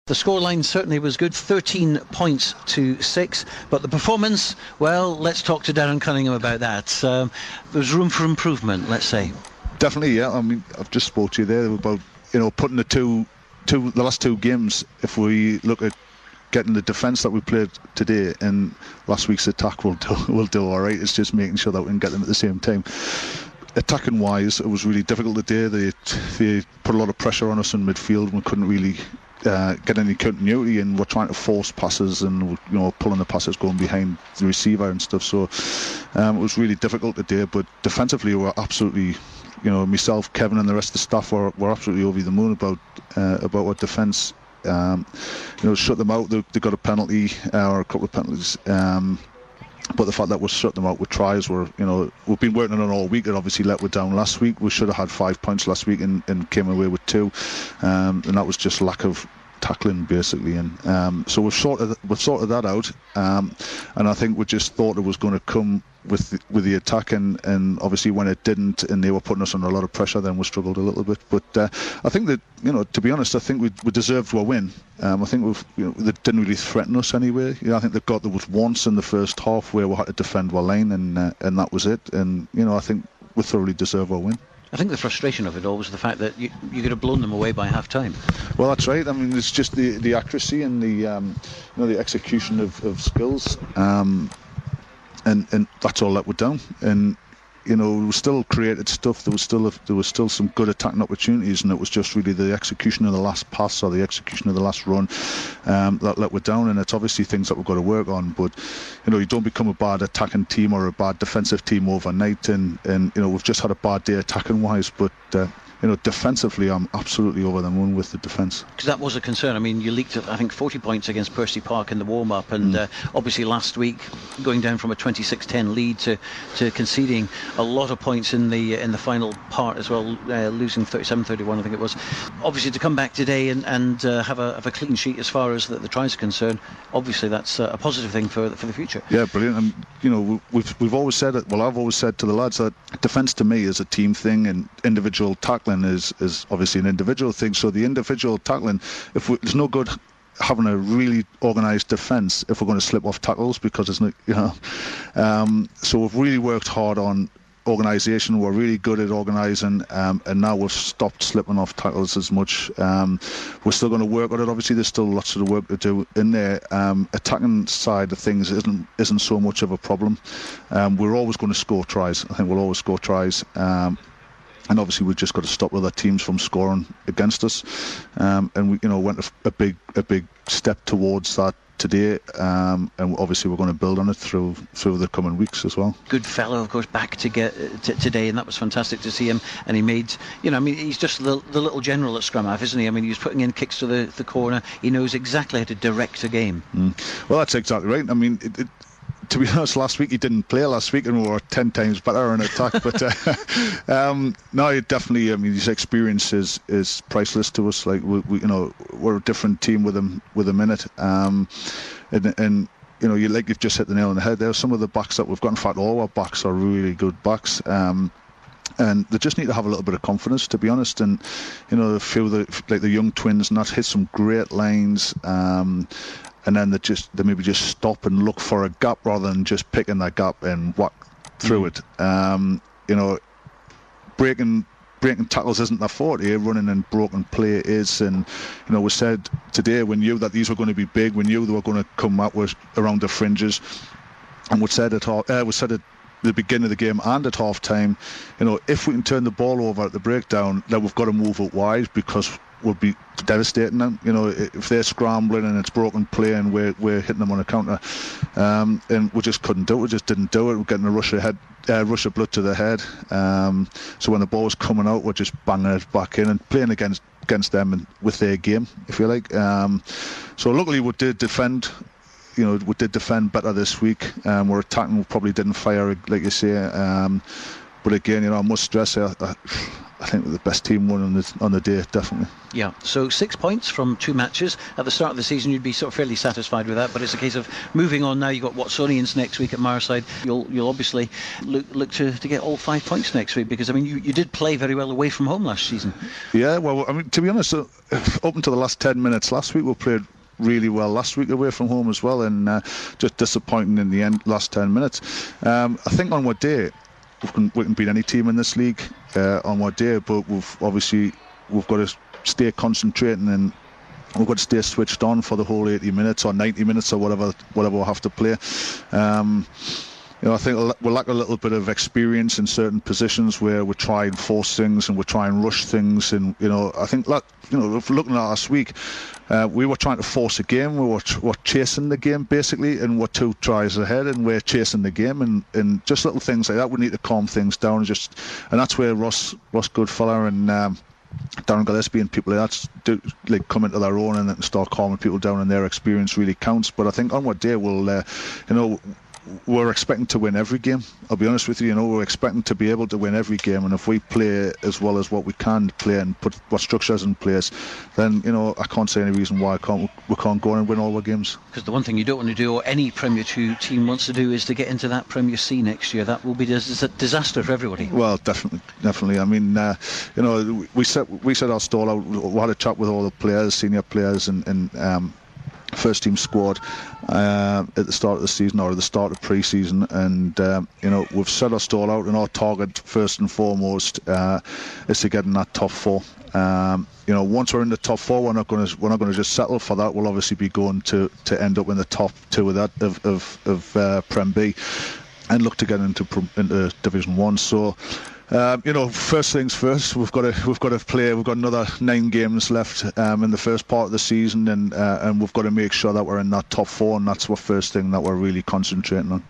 The scoreline certainly was good, 13 points to 6, but the performance, well, let's talk to Darren Cunningham about that. There's room for improvement, let's say. Definitely, yeah. I mean, I've just spoke to you there about, putting the last two games, if we look at getting the defence that we played today and last week's attack, we'll do all right. It's just making sure that we can get them at the same time. Attacking wise, it was really difficult today. They put a lot of pressure on us in midfield. We couldn't really get any continuity, and we're trying to force passes and pulling the passes going behind the receiver and stuff. So it was really difficult today. But defensively, we're absolutely, myself, Kevin, and the rest of the staff were absolutely over the moon about our defence. Shut them out. They got a penalty or a couple of penalties. But the fact that we shut them out with tries, we've been working on it all week. It obviously let us down last week. We should have had 5 points last week and came away with 2, and that was just lack of tackling basically. And so we've sorted that out, and I think we just thought it was going to come with the attack, and obviously when it didn't, and they were putting us under a lot of pressure, then we struggled a little bit. But I think that, to be honest, I think we deserved a win. I think they didn't really threaten us anyway. I think there was once in the first half where we had to defend our line, and that was it. And I think we thoroughly deserve our win. I think the frustration of it all was the fact that you could have blown them away by half time. Well, that's right. I mean, it's just the accuracy and the execution of skills. And that's all let we're down. And we still created stuff. There was still some good attacking opportunities, and it was just really the execution of the last pass or the execution of the last run that let we're down. And it's obviously things that we've got to work on. But you don't become a bad attacking team or a bad defensive team overnight. And we've just had a bad day attacking wise, but. Defensively, I'm absolutely over the moon with the defence. Because that was a concern. I mean, you leaked, I think, 40 points against Percy Park in the warm-up, and obviously last week, going down from a 26-10 lead to conceding a lot of points in the final part as well, losing 37-31, I think it was. Obviously, to come back today and have a clean sheet as far as the tries are concerned, obviously that's a positive thing for the future. Yeah, brilliant. And we've always said it. Well, I've always said to the lads that defence to me is a team thing, and individual tackling is obviously an individual thing. So the individual tackling, there's no good having a really organised defence if we're going to slip off tackles, because it's not, so we've really worked hard on organisation. We're really good at organising, and now we've stopped slipping off tackles as much. We're still going to work on it. Obviously, there's still lots of work to do in there. Attacking side of things isn't so much of a problem. We're always going to score tries. I think we'll always score tries. And obviously we've just got to stop other teams from scoring against us, and we went a big step towards that today, and obviously we're going to build on it through the coming weeks as well. Good fellow, of course, back today, and that was fantastic to see him. And he made, he's just the little general at scrum half, isn't he? I mean, he's putting in kicks to the corner. He knows exactly how to direct a game. Well, that's exactly right. I mean, to be honest, last week he didn't play last week, and we were 10 times better in attack. But no, definitely. I mean, his experience is priceless to us. Like we're a different team with him in it. And you've just hit the nail on the head there. Some of the backs that we've got, in fact, all our backs are really good backs. And they just need to have a little bit of confidence, to be honest. And a few of the young twins and that hit some great lines. And then they maybe just stop and look for a gap rather than just picking that gap and whack through it. Breaking tackles isn't their forte. Running and broken play is. And we said today, we knew that these were going to be big. We knew they were going to come out with around the fringes. And we said at the beginning of the game and at half time, if we can turn the ball over at the breakdown, then we've got to move it wide, because we'll be devastating them. If they're scrambling and it's broken play and we're hitting them on a counter, and we just couldn't do it. We just didn't do it. We're getting a rush of blood to the head. So when the ball was coming out, we're just banging it back in and playing against them and with their game, if you like. So luckily we did defend. We did defend better this week. We're attacking. We probably didn't fire, like you say. But again, I must stress, I think the best team won on the day, definitely. Yeah, so 6 points from 2 matches. At the start of the season, you'd be sort of fairly satisfied with that, but it's a case of moving on now. You've got Watsonians next week at Marside. You'll obviously look to get all 5 points next week, because, I mean, you did play very well away from home last season. Yeah, well, I mean, to be honest, up until the last 10 minutes last week, we played really well last week away from home as well, and just disappointing in the end, last 10 minutes. I think on what day we can beat any team in this league on what day, but we've got to stay concentrating, and we've got to stay switched on for the whole 80 minutes or 90 minutes or whatever we'll have to play. I think we lack a little bit of experience in certain positions where we try and force things and we try and rush things, and I think if we're looking at last week, we were trying to force a game. We were chasing the game basically, and we're 2 tries ahead, and we're chasing the game, and just little things like that. We need to calm things down, and that's where Ross Goodfellow and Darren Gillespie and people like that come into their own and start calming people down, and their experience really counts. But I think on what day we're expecting to win every game. I'll be honest with you, we're expecting to be able to win every game, and if we play as well as what we can play and put what structures in place, then I can't see any reason why we can't go on and win all our games. Because the one thing you don't want to do, or any Premier 2 team wants to do, is to get into that Premier C next year. That will be a disaster for everybody. Well, definitely. I mean, we set our stall out. We had a chat with all the players, senior players, and first team squad at the start of the season, or at the start of pre-season, and we've set our stall out, and our target first and foremost is to get in that top 4. Once we're in the top 4, we're not going to just settle for that. We'll obviously be going to end up in the top 2 of that of Prem B, and look to get into Division 1. So first things first, we've got to play. We've got another 9 games left in the first part of the season, and we've got to make sure that we're in that top 4, and that's the first thing that we're really concentrating on.